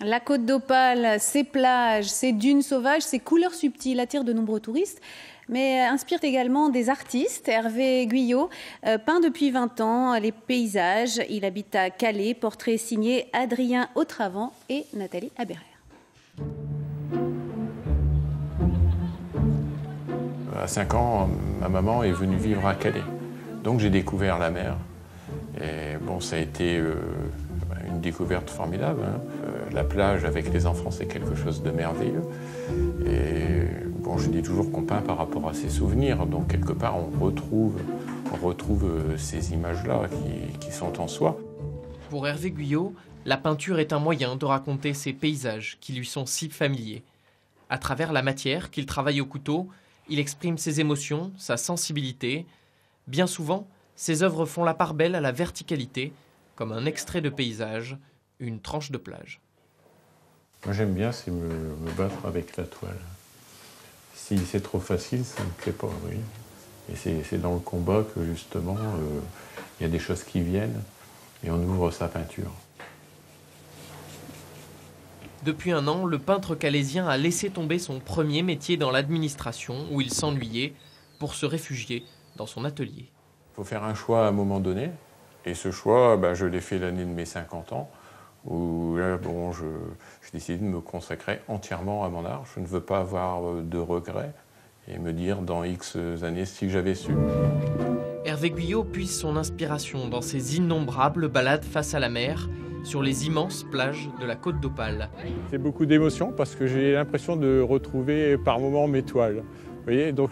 La Côte d'Opale, ses plages, ses dunes sauvages, ses couleurs subtiles attirent de nombreux touristes, mais inspirent également des artistes. Hervé Guyot peint depuis 20 ans les paysages. Il habite à Calais, portrait signé Adrien Autravant et Nathalie Aberer. À 5 ans, ma maman est venue vivre à Calais. Donc j'ai découvert la mer. Et bon, ça a été une découverte formidable. La plage avec les enfants, c'est quelque chose de merveilleux. Et bon, je dis toujours qu'on peint par rapport à ses souvenirs. Donc quelque part, on retrouve ces images-là qui sont en soi. Pour Hervé Guyot, la peinture est un moyen de raconter ces paysages qui lui sont si familiers. À travers la matière qu'il travaille au couteau, il exprime ses émotions, sa sensibilité. Bien souvent, ses œuvres font la part belle à la verticalité, comme un extrait de paysage, une tranche de plage. Moi j'aime bien, c'est me battre avec la toile. Si c'est trop facile, ça ne me plaît pas, oui. Et c'est dans le combat que justement, il y a des choses qui viennent et on ouvre sa peinture. Depuis un an, le peintre calaisien a laissé tomber son premier métier dans l'administration, où il s'ennuyait, pour se réfugier dans son atelier. Il faut faire un choix à un moment donné. Et ce choix, je l'ai fait l'année de mes 50 ans, où là, bon, je décide de me consacrer entièrement à mon art. Je ne veux pas avoir de regrets et me dire dans X années si j'avais su. Hervé Guyot puise son inspiration dans ses innombrables balades face à la mer, sur les immenses plages de la Côte d'Opale. C'est beaucoup d'émotions parce que j'ai l'impression de retrouver par moments mes toiles. Vous voyez, donc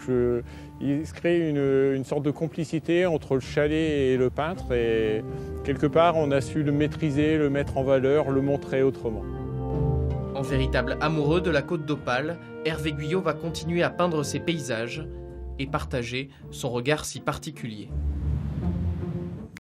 il se crée une sorte de complicité entre le chalet et le peintre et quelque part on a su le maîtriser, le mettre en valeur, le montrer autrement. En véritable amoureux de la Côte d'Opale, Hervé Guyot va continuer à peindre ses paysages et partager son regard si particulier.